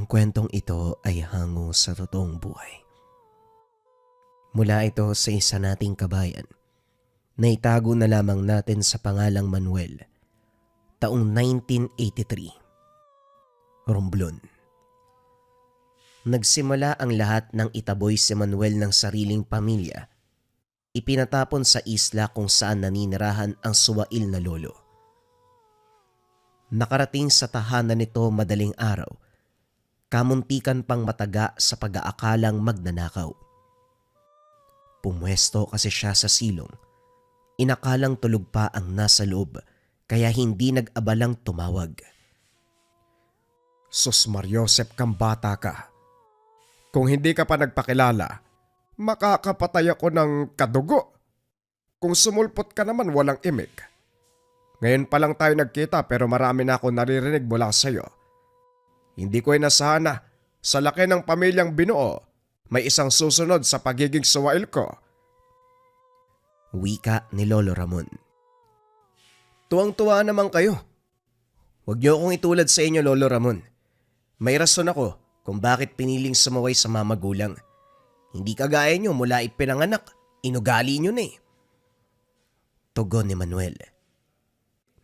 Ang kwentong ito ay hango sa totoong buhay. Mula ito sa isa nating kabayan na itago na lamang natin sa pangalang Manuel, taong 1983, Romblon. Nagsimula ang lahat ng itaboy si Manuel ng sariling pamilya, ipinatapon sa isla kung saan naninirahan ang suwail na lolo. Nakarating sa tahanan nito madaling araw, kamuntikan pang mataga sa pag-aakalang magnanakaw. Pumwesto kasi siya sa silong, inakalang tulog pa ang nasa loob kaya hindi nag-abalang tumawag. Sus Mariosep kang bata ka. Kung hindi ka pa nagpakilala, makakapatay ako ng kadugo. Kung sumulpot ka naman walang imik. Ngayon pa lang tayo nagkita pero marami na ako naririnig mula sa iyo. Hindi ko inasahan na sa laki ng pamilyang binuo, may isang susunod sa pagiging suwail ko. Wika ni Lolo Ramon. Tuwang-tuwa naman kayo. Huwag niyo akong itulad sa inyo, Lolo Ramon. May rason ako kung bakit piniling sumaway sa mga magulang. Hindi kagaya niyo mula ipinanganak, inugali niyo na eh. Tugon ni Manuel.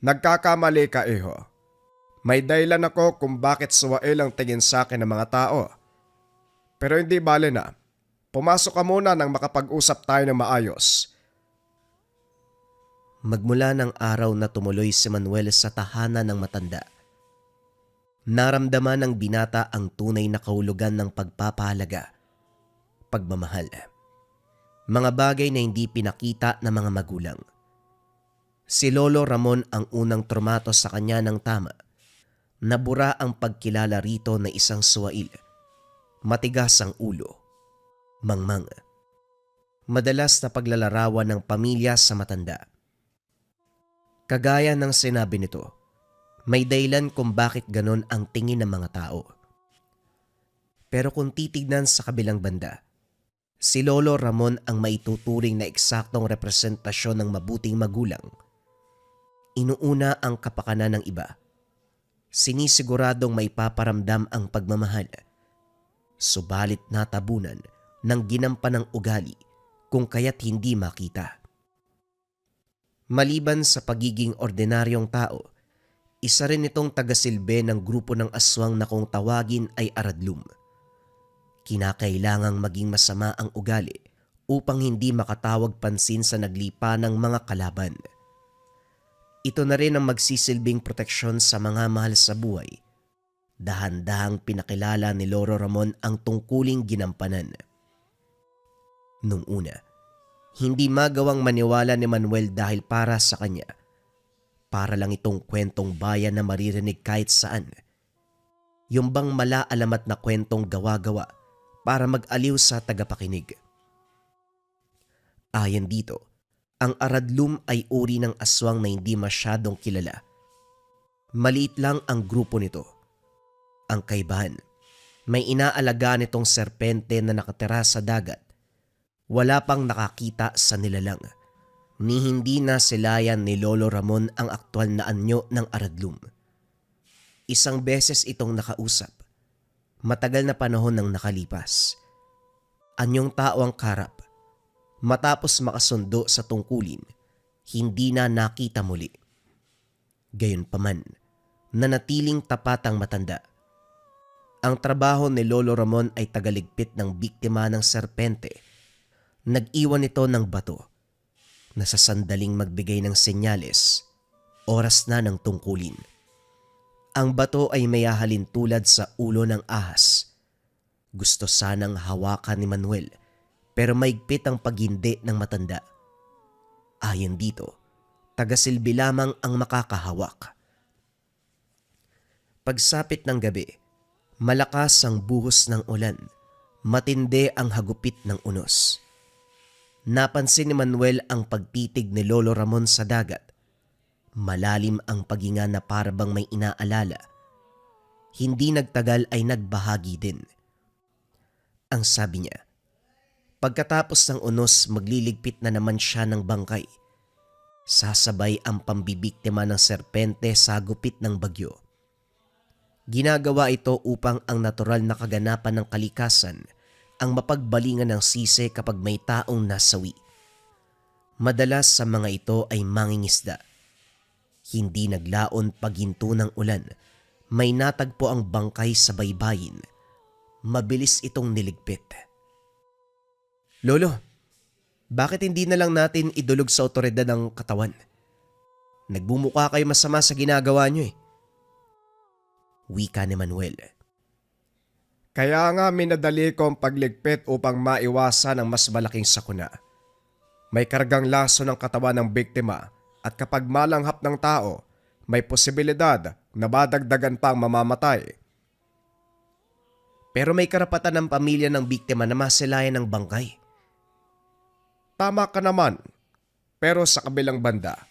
Nagkakamali ka, iho. May dahilan ako kung bakit suwail ang tingin sa akin ng mga tao. Pero hindi bale na. Pumasok ka muna nang makapag-usap tayo ng maayos. Magmula ng araw na tumuloy si Manuel sa tahanan ng matanda, naramdaman ng binata ang tunay na kahulugan ng pagpapahalaga, pagmamahal. Mga bagay na hindi pinakita ng mga magulang. Si Lolo Ramon ang unang trumato sa kanya ng tama. Nabura ang pagkilala rito na isang suwail. Matigas ang ulo. Mangmang. Madalas na paglalarawan ng pamilya sa matanda. Kagaya ng sinabi nito, may dahilan kung bakit ganon ang tingin ng mga tao. Pero kung titignan sa kabilang banda, si Lolo Ramon ang maituturing na eksaktong representasyon ng mabuting magulang. Inuuna ang kapakanan ng iba. Sinisiguradong may paparamdam ang pagmamahal. Subalit natabunan ng ginampanang ugali kung kaya't hindi makita. Maliban sa pagiging ordinaryong tao, isa rin itong tagasilbi ng grupo ng aswang na kung tawagin ay aradlum. Kinakailangang maging masama ang ugali upang hindi makatawag pansin sa naglipa ng mga kalaban. Ito na rin ang magsisilbing proteksyon sa mga mahal sa buhay. Dahan-dahang pinakilala ni Lolo Ramon ang tungkuling ginampanan. Nung una, hindi magawang maniwala ni Manuel dahil para sa kanya. Para lang itong kwentong bayan na maririnig kahit saan. Yung bang malaalamat na kwentong gawa-gawa para mag-aliw sa tagapakinig. Ayon dito, ang aradlum ay uri ng aswang na hindi masyadong kilala. Maliit lang ang grupo nito. Ang kaibahan, may inaalagaan nitong serpente na nakatira sa dagat. Wala pang nakakita sa nilalang. Ni hindi na silayan ni Lolo Ramon ang aktwal na anyo ng aradlum. Isang beses itong nakausap. Matagal na panahon nang nakalipas. Anyong tao ang karap. Matapos makasundo sa tungkulin, hindi na nakita muli. Gayunpaman, nanatiling tapat ang matanda. Ang trabaho ni Lolo Ramon ay tagaligpit ng biktima ng serpente. Nag-iwan ito ng bato na sa sandaling magbigay ng senyales, oras na ng tungkulin. Ang bato ay may ahalin tulad sa ulo ng ahas. Gusto sanang hawakan ni Manuel pero maigpit ang paghindi ng matanda. Ayon dito, tagasilbi lamang ang makakahawak. Pagsapit ng gabi, malakas ang buhos ng ulan, matindi ang hagupit ng unos. Napansin ni Manuel ang pagtitig ni Lolo Ramon sa dagat. Malalim ang paghinga na parabang may inaalala. Hindi nagtagal ay nagbahagi din. Ang sabi niya, pagkatapos ng unos magliligpit na naman siya ng bangkay. Sasabay ang pambibiktima ng serpente sa gupit ng bagyo. Ginagawa ito upang ang natural na kaganapan ng kalikasan ang mapagbalingan ng sisi kapag may taong nasawi. Madalas sa mga ito ay mangingisda. Hindi naglaon paghinto ng ulan, may natagpo ang bangkay sa baybayin. Mabilis itong niligpit. Lolo, bakit hindi na lang natin idulog sa otoridad ng katawan? Nagbumuka kayo masama sa ginagawa nyo eh. Wika ni Manuel. Kaya nga minadali ko ang pagligpit upang maiwasan ang mas malaking sakuna. May kargang laso ng katawan ng biktima at kapag malanghap ng tao, may posibilidad na madagdagan pa ang mamamatay. Pero may karapatan ng pamilya ng biktima na masilayan ng bangkay. Tama ka naman, pero sa kabilang banda,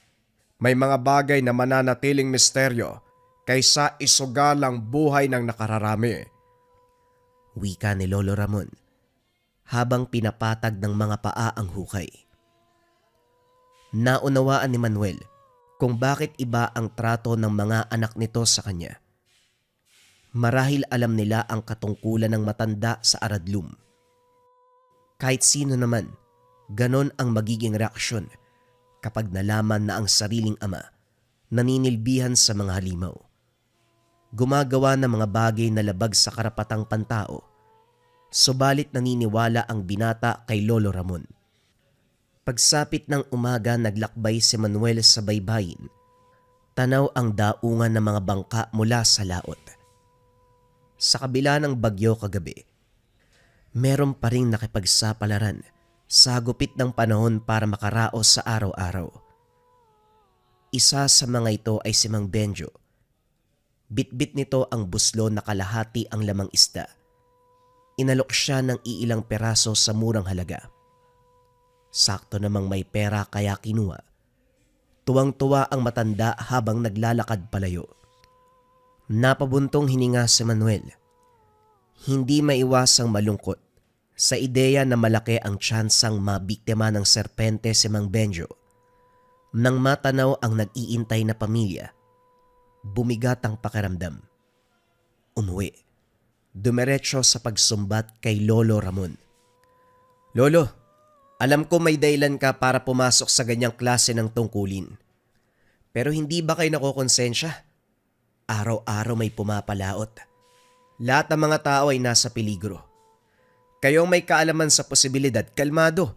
may mga bagay na mananatiling misteryo kaysa isugalang buhay ng nakararami. Wika ni Lolo Ramon habang pinapatag ng mga paa ang hukay. Naunawaan ni Manuel kung bakit iba ang trato ng mga anak nito sa kanya. Marahil alam nila ang katungkulan ng matanda sa aradlum. Kahit sino naman, ganon ang magiging reaksyon kapag nalaman na ang sariling ama naninilbihan sa mga halimaw. Gumagawa ng mga bagay na labag sa karapatang pantao. Subalit naniniwala ang binata kay Lolo Ramon. Pagsapit ng umaga naglakbay si Manuel sa baybayin. Tanaw ang daungan ng mga bangka mula sa laot. Sa kabila ng bagyo kagabi, meron pa rin nakipagsapalaran sa gupit ng panahon para makaraos sa araw-araw. Isa sa mga ito ay si Mang Benjo. Bitbit nito ang buslo na kalahati ang lamang isda. Inalok siya ng iilang peraso sa murang halaga. Sakto namang may pera kaya kinuha. Tuwang-tuwa ang matanda habang naglalakad palayo. Napabuntong hininga si Manuel. Hindi maiwasang malungkot sa ideya na malaki ang tsansang mabiktima ng serpente si Mang Benjo. Nang matanaw ang nag-iintay na pamilya, bumigat ang pakiramdam. Umuwi. Dumiretso sa pagsumbat kay Lolo Ramon. Lolo, alam ko may dahilan ka para pumasok sa ganyang klase ng tungkulin. Pero hindi ba kayo nakokonsensya? Araw-araw may pumapalaot. Lahat ng mga tao ay nasa peligro. Kayong may kaalaman sa posibilidad, kalmado.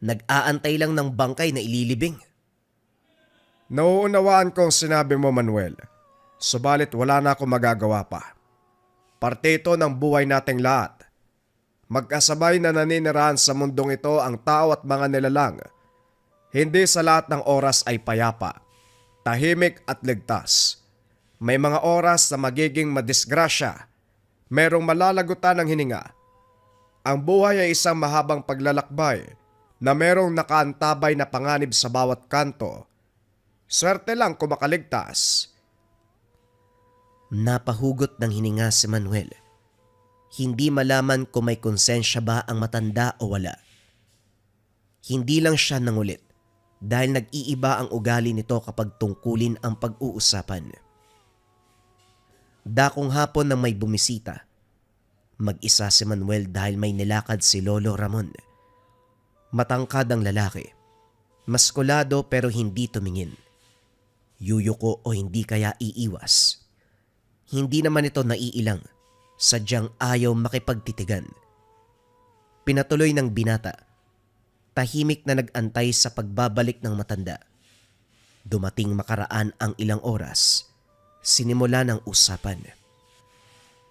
Nag-aantay lang ng bangkay na ililibing. Nauunawaan ko ang sinabi mo, Manuel. Subalit wala na akong magagawa pa. Parte ito ng buhay nating lahat. Magkasabay na naninirahan sa mundong ito ang tao at mga nilalang. Hindi sa lahat ng oras ay payapa, tahimik at ligtas. May mga oras na magiging madisgrasya. Merong malalagutan ng hininga. Ang buhay ay isang mahabang paglalakbay na merong nakaantabay na panganib sa bawat kanto. Swerte lang kung makaligtas. Napahugot ng hininga si Manuel. Hindi malaman kung may konsensya ba ang matanda o wala. Hindi lang siya nangulit dahil nag-iiba ang ugali nito kapag tungkulin ang pag-uusapan. Dakong hapon nang may bumisita. Mag-isa si Manuel dahil may nilakad si Lolo Ramon. Matangkad ang lalaki. Maskulado pero hindi tumingin. Yuyuko o hindi kaya iiwas. Hindi naman ito naiilang. Sadyang ayaw makipagtitigan. Pinatuloy ng binata. Tahimik na nag-antay sa pagbabalik ng matanda. Dumating makaraan ang ilang oras. Sinimula ng usapan.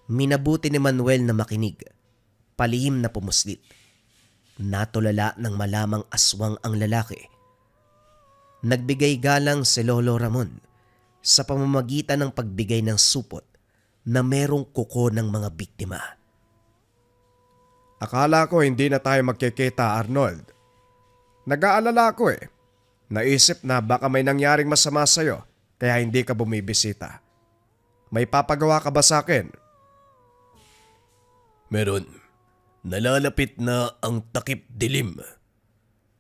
Minabuti ni Manuel na makinig. Palihim na pumuslit. Natulala ng malamang aswang ang lalaki. Nagbigay galang si Lolo Ramon sa pamamagitan ng pagbigay ng supot na merong kuko ng mga biktima. Akala ko hindi na tayo magkikita, Arnold. Nag-aalala ko eh. Naisip na baka may nangyaring masama sa'yo kaya hindi ka bumibisita. May papagawa ka ba sa akin? Meron. Nalalapit na ang takip dilim.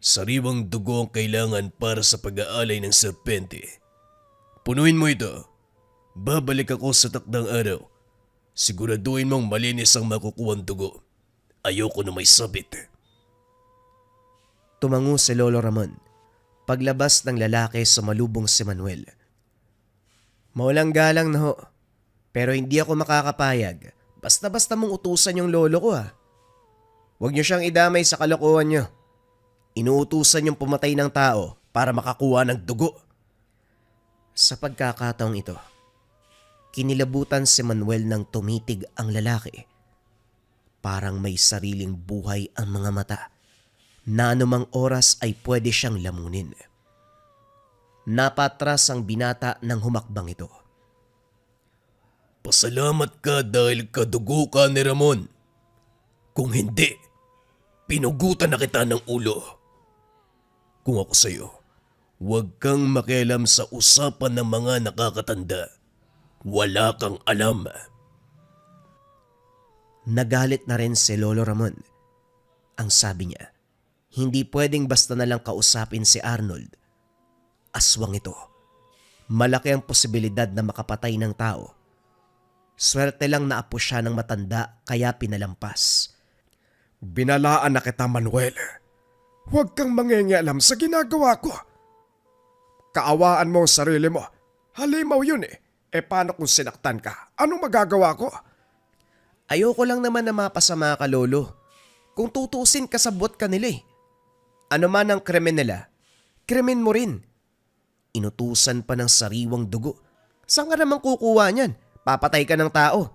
Sariwang dugo ang kailangan para sa pag-aalay ng serpente. Punuin mo ito. Babalik ako sa takdang araw Siguraduhin mong malinis ang makukuhang dugo. Ayoko na may sabit. Tumango si Lolo Ramon. Paglabas ng lalaki, sumalubong si Manuel. Maulang galang na ho, pero hindi ako makakapayag. Basta-basta mong utusan yung lolo ko ha. Huwag niyo siyang idamay sa kalokohan niyo. Inuutusan yung pumatay ng tao para makakuha ng dugo. Sa pagkakataong ito, kinilabutan si Manuel nang tumitig ang lalaki. Parang may sariling buhay ang mga mata na anumang oras ay pwede siyang lamunin. Napatras ang binata nang humakbang ito. Pasalamat ka dahil kadugo ka ni Ramon. Kung hindi, pinugutan na kita ng ulo. Kung ako sa'yo, huwag kang makialam sa usapan ng mga nakakatanda. Wala kang alam. Nagalit na rin si Lolo Ramon. Ang sabi niya, hindi pwedeng basta na lang kausapin si Arnold. Aswang ito. Malaki ang posibilidad na makapatay ng tao. Swerte lang na apo siya ng matanda kaya pinalampas. Binalaan na kita, Manuel. Huwag kang mangingialam sa ginagawa ko. Kaawaan mo ang sarili mo. Halimaw yun eh. E paano kung sinaktan ka? Anong magagawa ko? Ayoko lang naman na mapasama ka, Lolo. Kung tutusin, kasabot ka nila eh. Ano man ang krimen nila, krimen mo rin. Inutusan pa ng sariwang dugo. Saan ka naman kukuha niyan? Papatay ka ng tao.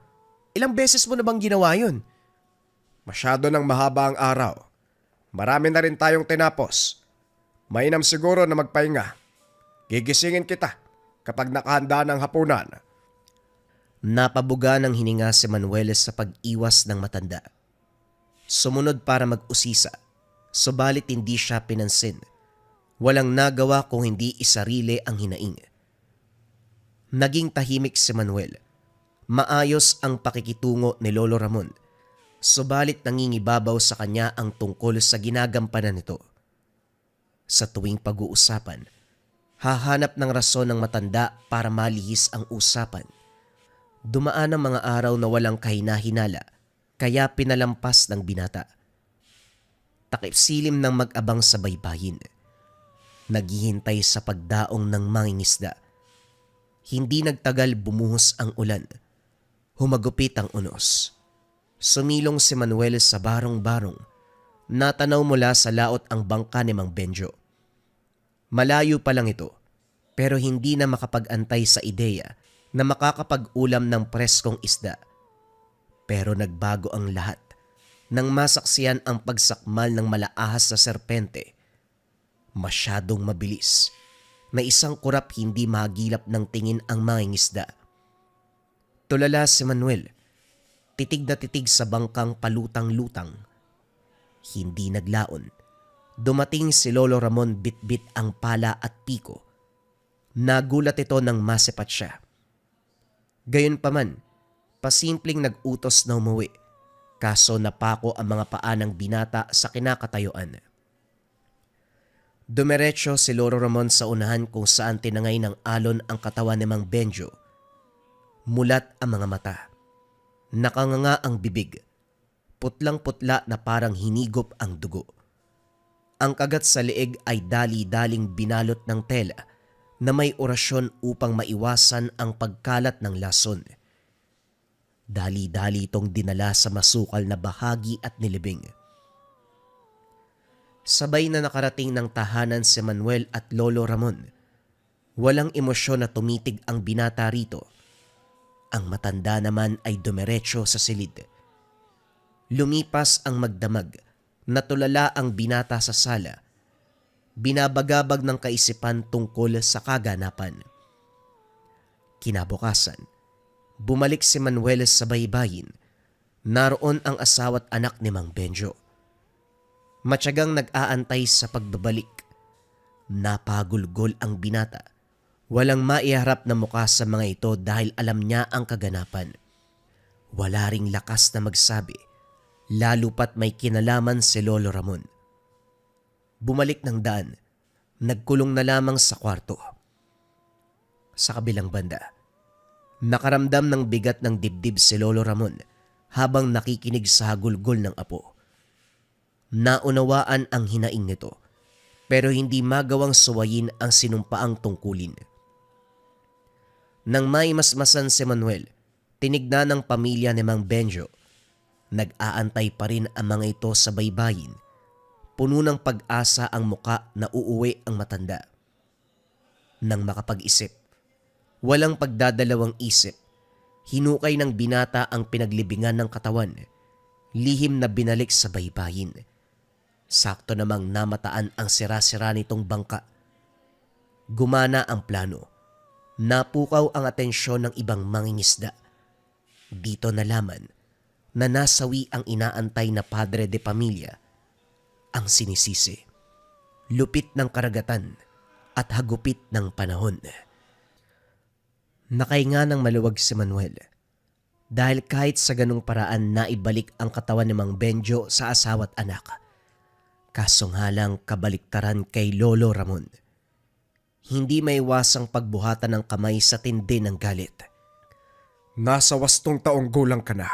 Ilang beses mo na bang ginawa yun? Masyado nang mahaba ang araw. Marami na rin tayong tinapos. Mainam siguro na magpahinga. Gigisingin kita kapag nakahanda ng hapunan. Napabuga ng hininga si Manuel sa pag-iwas ng matanda. Sumunod para mag-usisa, subalit hindi siya pinansin. Walang nagawa kung hindi isarili ang hinaing. Naging tahimik si Manuel. Maayos ang pakikitungo ni Lolo Ramon, subalit nangingibabaw sa kanya ang tungkol sa ginagampanan nito. Sa tuwing pag-uusapan, hahanap ng rason ng matanda para malihis ang usapan. Dumaan ang mga araw na walang kahina-hinala, kaya pinalampas ng binata. Takip silim ng mag-abang sa baybayin. Naghihintay sa pagdaong ng mangingisda. Hindi nagtagal bumuhos ang ulan. Humagupit ang unos. Sumilong si Manuel sa barong-barong. Natanaw mula sa laot ang bangka ni Mang Benjo. Malayo pa lang ito, pero hindi na makapag-antay sa ideya na makakapag-ulam ng preskong isda. Pero nagbago ang lahat nang masaksiyan ang pagsakmal ng malaahas na serpente. Masyadong mabilis na isang kurap hindi magilap ng tingin ang mangingisda. Tulala si Manuel, titig na titig sa bangkang palutang-lutang. Hindi naglaon. Dumating si Lolo Ramon bitbit ang pala at piko. Nagulat ito nang masepat siya. Gayunpaman, pasimpleng nag-utos na umuwi, kaso napako ang mga paa ng binata sa kinakatayuan. Dumiretso si Lolo Ramon sa unahan kung saan tinangay ng alon ang katawan ni Mang Benjo. Mulat ang mga mata. Nakanganga ang bibig. Putlang-putla na parang hinigop ang dugo. Ang kagat sa leeg ay dali-daling binalot ng tela na may orasyon upang maiwasan ang pagkalat ng lason. Dali-dali itong dinala sa masukal na bahagi at nilibing. Sabay na nakarating ng tahanan si Manuel at Lolo Ramon. Walang emosyon na tumitig ang binata rito. Ang matanda naman ay dumiretso sa silid. Lumipas ang magdamag, natulala ang binata sa sala. Binabagabag ng kaisipan tungkol sa kaganapan. Kinabukasan, bumalik si Manuel sa baybayin. Naroon ang asawa't anak ni Mang Benjo. Matyagang nag-aantay sa pagbabalik. Napagulgol ang binata. Walang maiharap na mukha sa mga ito dahil alam niya ang kaganapan. Wala ring lakas na magsabi, lalo pat may kinalaman si Lolo Ramon. Bumalik ng daan, nagkulong na lamang sa kwarto. Sa kabilang banda, Nakaramdam ng bigat ng dibdib si Lolo Ramon habang nakikinig sa hagulgol ng apo. Naunawaan ang hinaing nito pero hindi magawang suwayin ang sinumpaang tungkulin. Nang may masmasan si Manuel, tinignan ng pamilya ni Mang Benjo. Nag-aantay pa rin ang mga ito sa baybayin. Puno ng pag-asa ang muka na uuwi ang matanda. Nang makapag-isip, walang pagdadalawang isip, hinukay ng binata ang pinaglibingan ng katawan, lihim na binalik sa baybayin. Sakto namang namataan ang sira-sira nitong bangka. Gumana ang plano. Napukaw ang atensyon ng ibang mangingisda. Dito nalaman na nasawi ang inaantay na padre de pamilya, ang sinisisi. Lupit ng karagatan at hagupit ng panahon. Nakahinga ng maluwag si Manuel dahil kahit sa ganung paraan naibalik ang katawan ni Mang Benjo sa asawa't anak. Kaso nga lang kabaliktaran kay Lolo Ramon. Hindi may iwasang pagbuhatan ng kamay sa tindi ng galit. Nasa 8 taong gulang ka na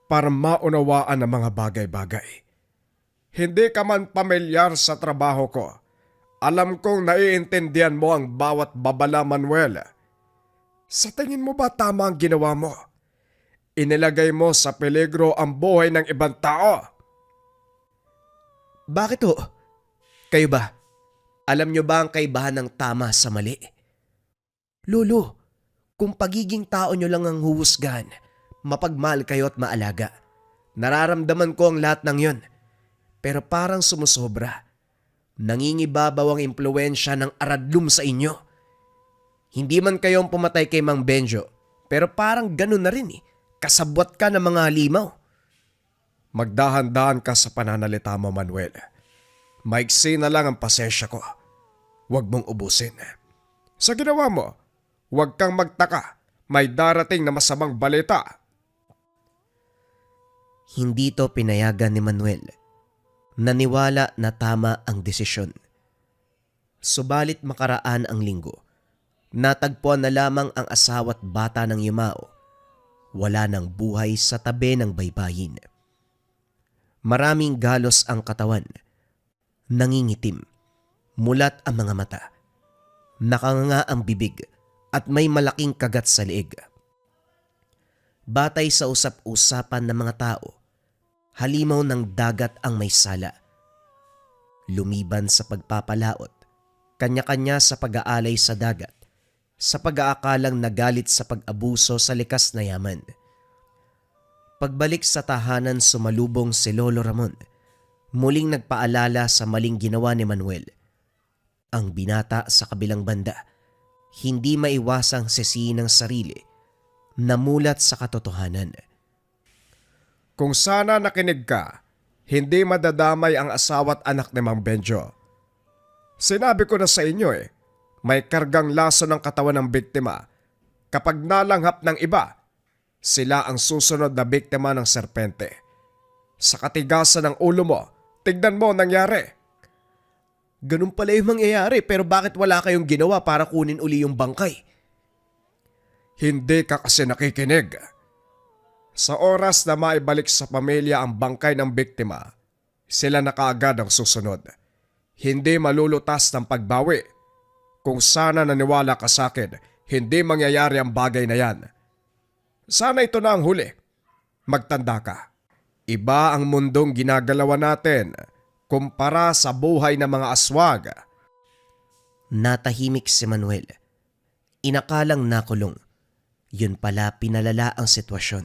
para maunawaan ang mga bagay-bagay. Hindi ka man pamilyar sa trabaho ko. Alam kong naiintindihan mo ang bawat babala, Manuel. Sa tingin mo ba tama ang ginawa mo? Inilagay mo sa peligro ang buhay ng ibang tao. Bakit ho? Kayo ba? Alam nyo ba ang kaibahan ng tama sa mali? Lolo, kung pagiging tao nyo lang ang huhusgahan, mapagmahal kayo at maalaga. Nararamdaman ko ang lahat ng yon. Pero parang sumusobra. Nangingibabaw ang impluensya ng aradlum sa inyo. Hindi man kayo ang pumatay kay Mang Benjo, pero parang ganun na rin eh. Kasabwat ka ng mga halimaw. Magdahan-dahan ka sa pananalita mo, Manuel. Maigsi na lang ang pasensya ko. Huwag mong ubusin. Sa ginawa mo, huwag kang magtaka. May darating na masamang balita. Hindi to pinayagan ni Manuel. Naniwala na tama ang desisyon. Subalit makaraan ang linggo. Natagpuan na lamang ang asawa't bata ng yumao. Wala ng buhay sa tabi ng baybayin. Maraming galos ang katawan. Nangingitim. Mulat ang mga mata. Nakanganga ang bibig at may malaking kagat sa leeg. Batay sa usap-usapan ng mga tao, halimaw ng dagat ang may sala. Lumiban sa pagpapalaot, kanya-kanya sa pag-aalay sa dagat, sa pag-aakalang nagalit sa pag-abuso sa likas na yaman. Pagbalik sa tahanan sumalubong si Lolo Ramon, muling nagpaalala sa maling ginawa ni Manuel. Ang binata sa kabilang banda, hindi maiwasang sisihin ng sarili, namulat sa katotohanan. Kung sana nakinig ka, hindi madadamay ang asawa't anak ni Mang Benjo. Sinabi ko na sa inyo may kargang laso ng katawan ng biktima. Kapag nalanghap ng iba, sila ang susunod na biktima ng serpente. Sa katigasan ng ulo mo, tignan mo ang nangyari. Ganun pala yung mangyayari pero bakit wala kayong ginawa para kunin uli yung bangkay? Hindi ka kasi nakikinig. Sa oras na maibalik sa pamilya ang bangkay ng biktima, sila na kaagad ang susunod. Hindi malulutas ng pagbawi. Kung sana naniwala ka sa akin, hindi mangyayari ang bagay na yan. Sana ito na ang huli. Magtanda ka. Iba ang mundong ginagalawan natin kumpara sa buhay ng mga aswag. Natahimik si Manuel. Inakalang nakulong. Yun pala pinalala ang sitwasyon.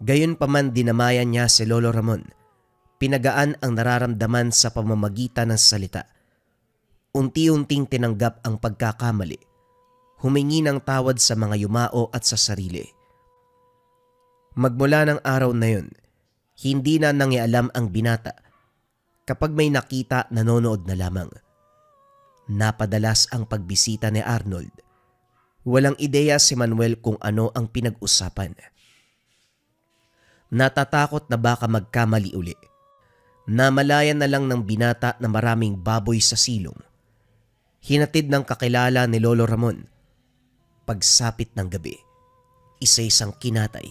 Gayon pa man dinamayan niya si Lolo Ramon. Pinagaan ang nararamdaman sa pamamagitan ng salita. Unti-unting tinanggap ang pagkakamali. Humingi ng tawad sa mga yumao at sa sarili. Magmula ng araw na yun, hindi na nangialam ang binata. Kapag may nakita, nanonood na lamang. Napadalas ang pagbisita ni Arnold. Walang ideya si Manuel kung ano ang pinag-usapan. Natatakot na baka magkamali uli. Namalayan na lang ng binata na maraming baboy sa silong. Hinatid ng kakilala ni Lolo Ramon. Pagsapit ng gabi, Isa-isang kinatay,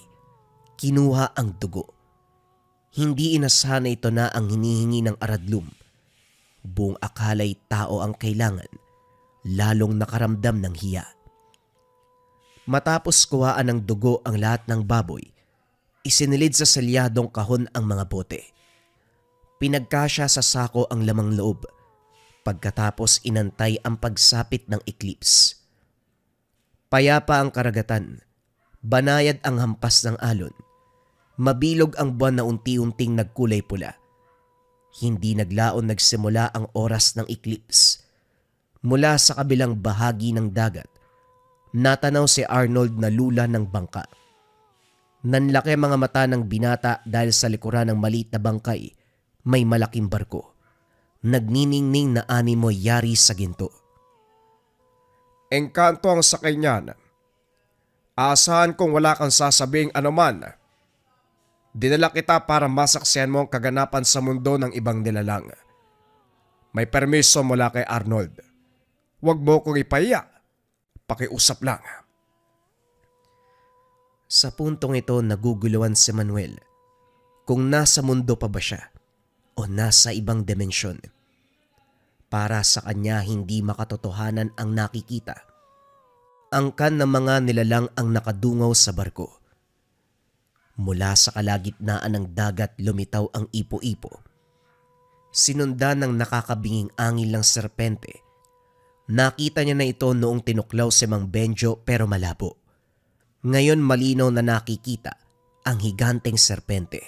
kinuha ang dugo. Hindi inasahan na ito na ang hinihingi ng aradlum. Buong akala'y tao ang kailangan, lalong nakaramdam ng hiya. Matapos kuhaan ng dugo ang lahat ng baboy, isinilid sa selyadong kahon ang mga bote. Pinagkasya sa sako ang lamang loob, pagkatapos inantay ang pagsapit ng eclipse. Payapa ang karagatan, banayad ang hampas ng alon, mabilog ang buwan na unti-unting nagkulay pula. Hindi naglaon nagsimula ang oras ng eclipse. Mula sa kabilang bahagi ng dagat, natanaw si Arnold na lula ng bangka. Nanlaki mga mata ng binata dahil sa likuran ng maliit na bangkay, may malaking barko. Nagniningning na animo yari sa ginto. Engkanto ang sakay niyan. Aasahan kong wala kang sasabing anuman. Dinala kita para masaksihan mo ang kaganapan sa mundo ng ibang nilalang. May permiso mula kay Arnold. Huwag mo kong ipahiya. Pakiusap lang. Sa puntong ito naguguluhan si Manuel kung nasa mundo pa ba siya o nasa ibang dimensyon. Para sa kanya hindi makatotohanan ang nakikita. Angkan ng mga nilalang ang nakadungaw sa barko. Mula sa kalagitnaan ng dagat lumitaw ang ipo-ipo. Sinundan ng nakakabinging angin ng serpente. Nakita niya na ito noong tinuklaw si Mang Benjo pero malabo. Ngayon malinaw na nakikita ang higanteng serpente.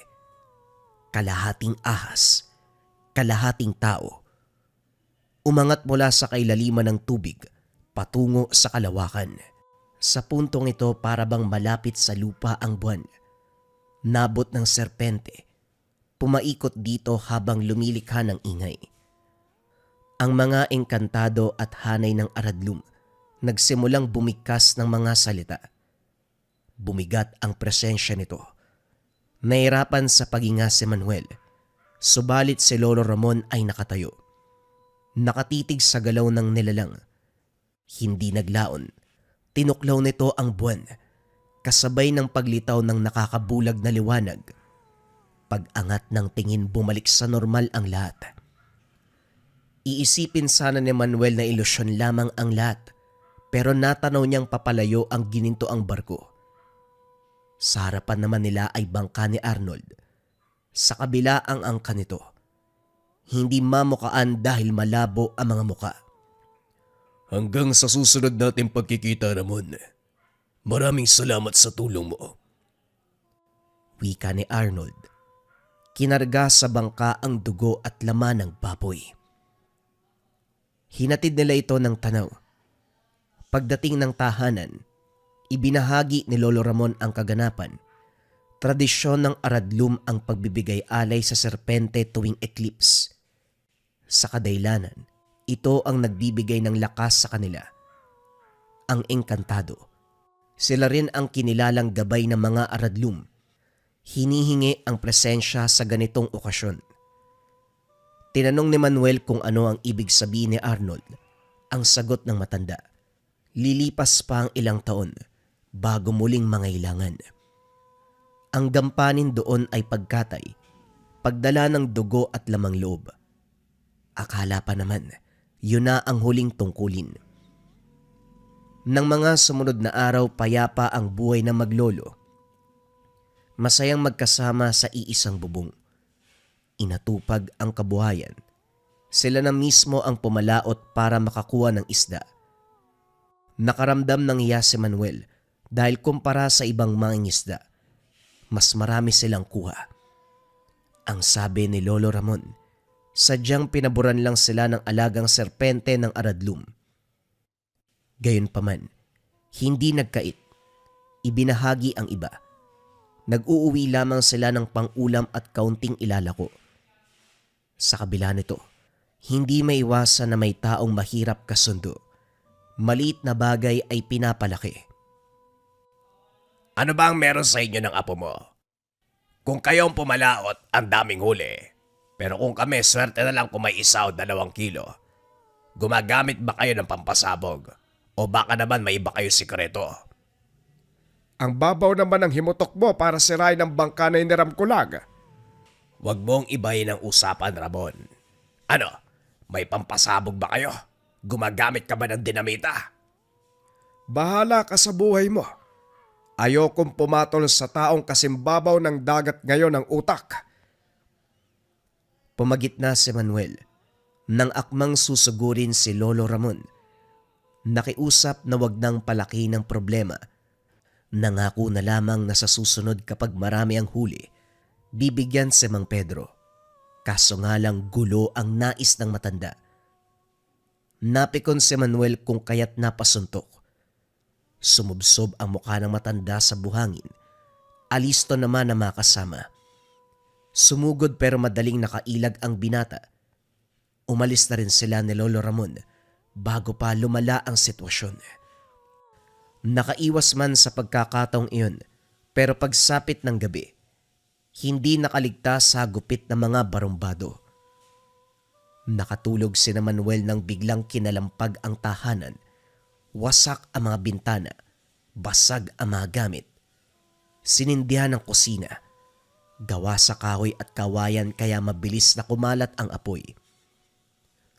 Kalahating ahas, kalahating tao. Umangat mula sa kailaliman ng tubig patungo sa kalawakan. Sa puntong ito para bang malapit sa lupa ang buwan. Nabot ng serpente. Pumaikot dito habang lumilikha ng ingay. Ang mga engkantado at hanay ng aradlum nagsimulang bumigkas ng mga salita. Bumigat ang presensya nito. Nahirapan sa paghinga si Manuel, subalit si Lolo Ramon ay nakatayo. Nakatitig sa galaw ng nilalang. Hindi naglaon. Tinuklaw nito ang buwan, kasabay ng paglitaw ng nakakabulag na liwanag. Pag-angat ng tingin bumalik sa normal ang lahat. Iisipin sana ni Manuel na ilusyon lamang ang lahat, pero natanaw niyang papalayo ang gininto ang barko. Sa harapan naman nila ay bangka ni Arnold. Sa kabila ang angka nito. Hindi mamukaan dahil malabo ang mga muka. Hanggang sa susunod nating pagkikita, Ramon. Maraming salamat sa tulong mo. Wika ni Arnold. Kinarga sa bangka ang dugo at laman ng baboy. Hinatid nila ito ng tanaw. Pagdating ng tahanan, ibinahagi ni Lolo Ramon ang kaganapan. Tradisyon ng aradlum ang pagbibigay alay sa serpente tuwing eclipse. Sa kadailanan, ito ang nagbibigay ng lakas sa kanila. Ang engkantado. Sila rin ang kinilalang gabay ng mga aradlum. Hinihingi ang presensya sa ganitong okasyon. Tinanong ni Manuel kung ano ang ibig sabihin ni Arnold. Ang sagot ng matanda. Lilipas pa ang ilang taon bago muling mangailangan. Ang gampanin doon ay pagkatay, pagdala ng dugo at lamang loob. Akala pa naman, yun na ang huling tungkulin. Nang mga sumunod na araw payapa ang buhay ng maglolo. Masayang magkasama sa iisang bubong. Inatupag ang kabuhayan. Sila na mismo ang pumalaot para makakuha ng isda. Nakaramdam ng hiya si Manuel dahil kumpara sa ibang mangingisda, mas marami silang kuha. Ang sabi ni Lolo Ramon, sadyang pinaboran lang sila ng alagang serpente ng aradlum. Gayunpaman, hindi nagkait. Ibinahagi ang iba. Nag-uuwi lamang sila ng pang-ulam at kaunting ilalako. Sa kabila nito, hindi maiwasan na may taong mahirap kasundo. Maliit na bagay ay pinapalaki. Ano ba ang meron sa inyo ng apo mo? Kung kayong pumalaot, ang daming huli. Pero kung kami, swerte na lang kung may 1 o 2 kilo. Gumagamit ba kayo ng pampasabog? O baka naman may iba kayo sikreto? Ang babaw naman ng himutok mo para sirain ang bangka na iniram ko lang. Huwag mong ibayin ang usapan, Ramon. Ano, may pampasabog ba kayo? Gumagamit ka ba ng dinamita? Bahala ka sa buhay mo. Ayokong pumatol sa taong kasimbabaw ng dagat ngayon ng utak. Pumagitna si Manuel nang akmang susugurin si Lolo Ramon. Nakiusap na wag nang palaki ng problema. Nangako na lamang na sa susunod kapag marami ang huli, bibigyan si Mang Pedro. Kaso nga lang gulo ang nais ng matanda. Napikon si Manuel kung kaya't napasuntok. Sumubsob ang mukha ng matanda sa buhangin. Alisto naman na makasama. Sumugod pero madaling nakailag ang binata. Umalis na rin sila ni Lolo Ramon bago pa lumala ang sitwasyon. Nakaiwas man sa pagkakataong iyon, pero pagsapit ng gabi, hindi nakaligtas sa gupit ng mga barumbado. Nakatulog si Manuel nang biglang kinalampag ang tahanan. Wasak ang mga bintana, basag ang mga gamit. Sinindihan ang kusina. Gawa sa kahoy at kawayan kaya mabilis na kumalat ang apoy.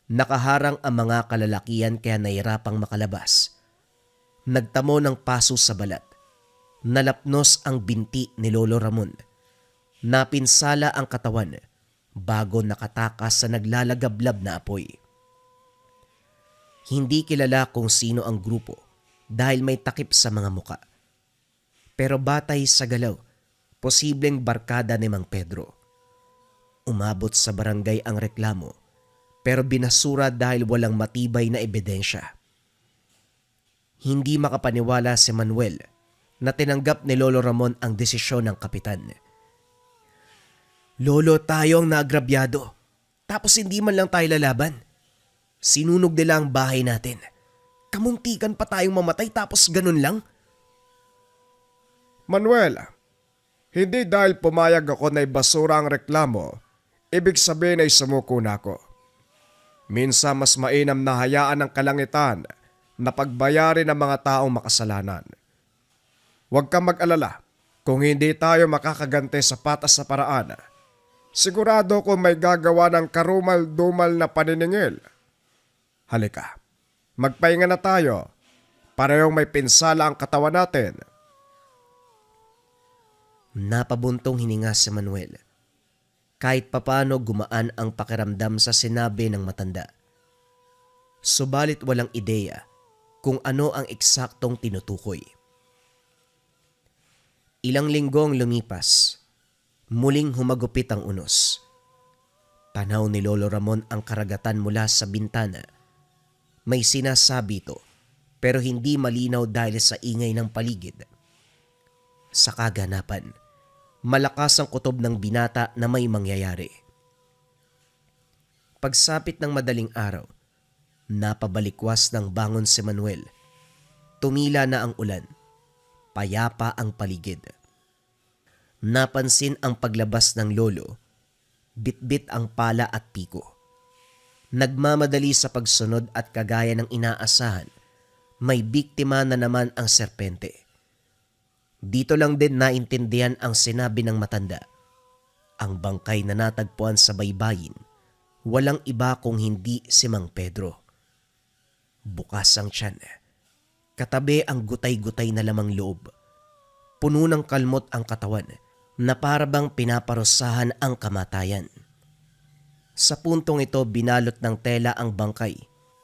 Nakaharang ang mga kalalakian kaya nahirapang makalabas. Nagtamo ng paso sa balat. Nalapnos ang binti ni Lolo Ramon. Napinsala ang katawan bago nakatakas sa naglalagablab na apoy. Hindi kilala kung sino ang grupo dahil may takip sa mga muka. Pero batay sa galaw, posibleng barkada ni Mang Pedro. Umabot sa barangay ang reklamo pero binasura dahil walang matibay na ebidensya. Hindi makapaniwala si Manuel na tinanggap ni Lolo Ramon ang desisyon ng kapitan. Lolo, tayo ang naagrabyado. Tapos hindi man lang tayo lalaban. Sinunog nila ang bahay natin. Kamuntikan pa tayong mamatay tapos ganun lang? Manuel, hindi dahil pumayag ako na ibasura ang reklamo, ibig sabihin ay sumuko na ako. Minsan mas mainam na hayaan ng kalangitan na pagbayarin ang mga taong makasalanan. Huwag kang mag-alala, kung hindi tayo makakagante sa patas na paraan, sigurado ko may gagawa ng karumal-dumal na paniningil. Halika, magpahinga na tayo. Parehong may pinsala ang katawan natin. Napabuntong hininga si Manuel. Kahit papano gumaan ang pakiramdam sa sinabi ng matanda. Subalit walang ideya kung ano ang eksaktong tinutukoy. Ilang linggong lumipas, muling humagupit ang unos. Tanaw ni Lolo Ramon ang karagatan mula sa bintana. May sinasabi ito pero hindi malinaw dahil sa ingay ng paligid. Sa kaganapan, malakas ang kutob ng binata na may mangyayari. Pagsapit ng madaling araw, napabalikwas ng bangon si Manuel. Tumila na ang ulan. Payapa ang paligid. Napansin ang paglabas ng lolo. Bitbit ang pala at piko. Nagmamadali sa pagsunod at kagaya ng inaasahan, may biktima na naman ang serpente. Dito lang din naintindihan ang sinabi ng matanda. Ang bangkay na natagpuan sa baybayin, walang iba kung hindi si Mang Pedro. Bukas ang tiyan. Katabi ang gutay-gutay na lamang loob. Puno ng kalmot ang katawan na parabang pinaparusahan ang kamatayan. Sa puntong ito binalot ng tela ang bangkay.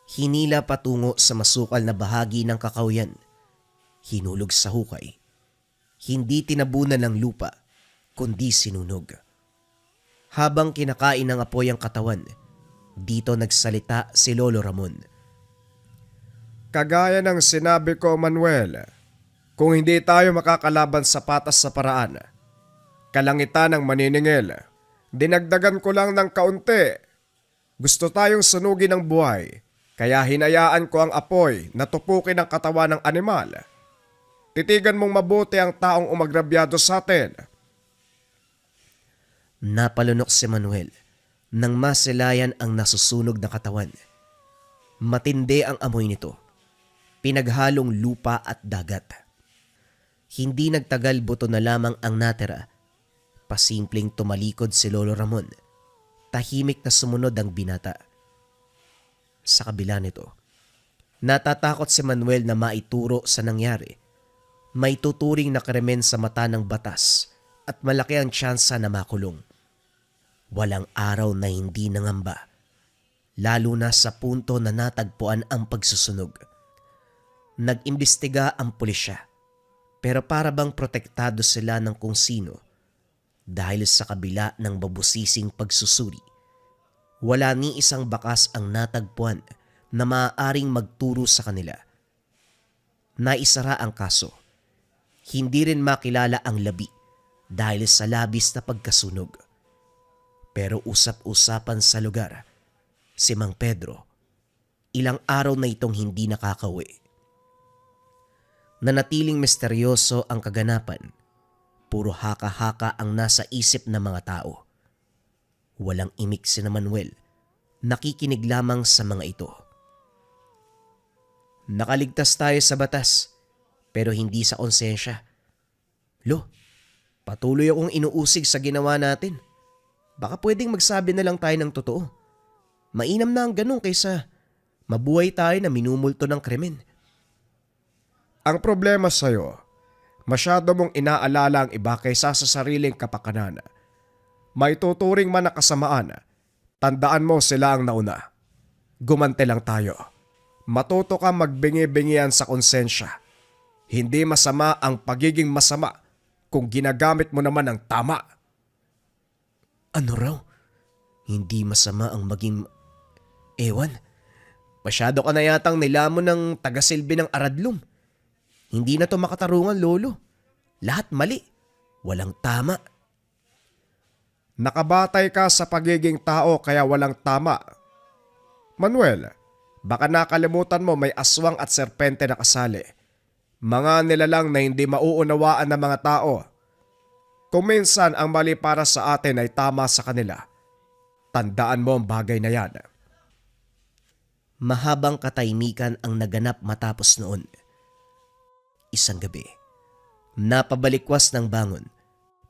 Hinila patungo sa masukal na bahagi ng kakawyan. Hinulog sa hukay. Hindi tinabunan ng lupa, kundi sinunog. Habang kinakain ng apoy ang katawan, dito nagsalita si Lolo Ramon. Kagaya ng sinabi ko, Manuel, kung hindi tayo makakalaban sa patas sa paraan, kalangitan ng maniningil, dinagdagan ko lang ng kaunti. Gusto tayong sunugin ng buhay, kaya hinayaan ko ang apoy na tupukin ang katawan ng animal. Titigan mong mabuti ang taong umagrabyado sa atin. Napalunok si Manuel nang masilayan ang nasusunog na katawan. Matindi ang amoy nito. Pinaghalong lupa at dagat. Hindi nagtagal, buto na lamang ang natira. Pasimpleng tumalikod si Lolo Ramon. Tahimik na sumunod ang binata. Sa kabila nito, natatakot si Manuel na maituro sa nangyari. May tuturing na krimen sa mata ng batas at malaki ang tsansa na makulong. Walang araw na hindi nangamba, lalo na sa punto na natagpuan ang pagsusunog. Nag-imbestiga ang pulisya, pero para bang protektado sila ng kung sino dahil sa kabila ng mabusising pagsusuri. Wala ni isang bakas ang natagpuan na maaaring magturo sa kanila. Naisara ang kaso. Hindi rin makilala ang labi dahil sa labis na pagkasunog. Pero usap-usapan sa lugar, si Mang Pedro, ilang araw na itong hindi nakakauwi. Nanatiling misteryoso ang kaganapan. Puro haka-haka ang nasa isip ng mga tao. Walang imik si Manuel. Nakikinig lamang sa mga ito. Nakaligtas tayo sa batas, pero hindi sa konsensya. Lo, patuloy akong inuusig sa ginawa natin. Baka pwedeng magsabi na lang tayo ng totoo. Mainam na ang ganun kaysa mabuhay tayo na minumulto ng krimen. Ang problema sa'yo, masyado mong inaalala ang iba kaysa sa sariling kapakanan. May tuturing man na kasamaan, tandaan mo sila ang nauna. Gumante lang tayo. Matuto ka magbingi-bingian sa konsensya. Hindi masama ang pagiging masama kung ginagamit mo naman ang tama. Ano raw? Hindi masama ang maging... Ewan, masyado ka na yatang nilamon ng tagasilbi ng aradlum. Hindi na to makatarungan, Lolo. Lahat mali. Walang tama. Nakabatay ka sa pagiging tao kaya walang tama. Manuel, baka nakalimutan mo may aswang at serpente na kasali. Mga nilalang na hindi mauunawaan ng mga tao. Kung minsan ang mali para sa atin ay tama sa kanila, tandaan mo ang bagay na yan. Mahabang katahimikan ang naganap matapos noon. Isang gabi, napabalikwas ng bangon.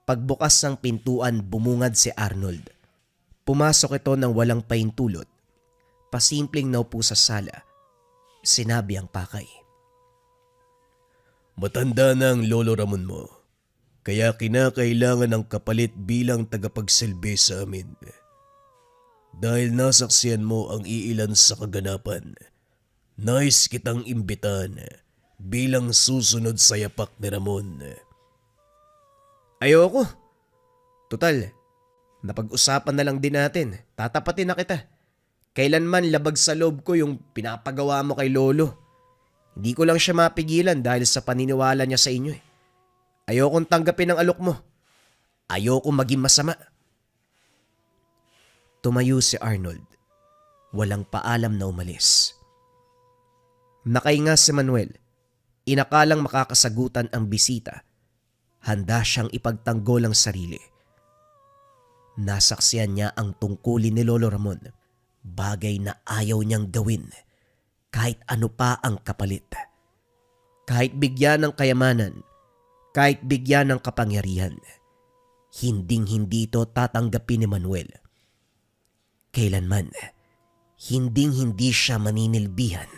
Pagbukas ng pintuan, bumungad si Arnold. Pumasok ito ng walang paintulot. Pasimpleng naupo sa sala. Sinabi ang pakay. Matanda na ang Lolo Ramon mo, kaya kinakailangan ng kapalit bilang tagapagsilbi sa amin. Dahil nasaksiyan mo ang iilan sa kaganapan, nais kitang imbitan bilang susunod sa yapak ni Ramon. Ayoko. Tutal, napag-usapan na lang din natin. Tatapatin na kita. Kailanman labag sa loob ko yung pinapagawa mo kay Lolo. Hindi ko lang siya mapigilan dahil sa paniniwala niya sa inyo. Ayokong tanggapin ang alok mo. Ayoko maging masama. Tumayo si Arnold. Walang paalam na umalis. Nakainga si Manuel. Inakalang makakasagutan ang bisita. Handa siyang ipagtanggol ang sarili. Nasaksiyan niya ang tungkulin ni Lolo Ramon. Bagay na ayaw niyang gawin. Kahit ano pa ang kapalit. Kahit bigyan ng kayamanan. Kahit bigyan ng kapangyarihan. Hinding-hindi ito tatanggapin ni Manuel. Kailanman, hinding-hindi siya maninilbihan.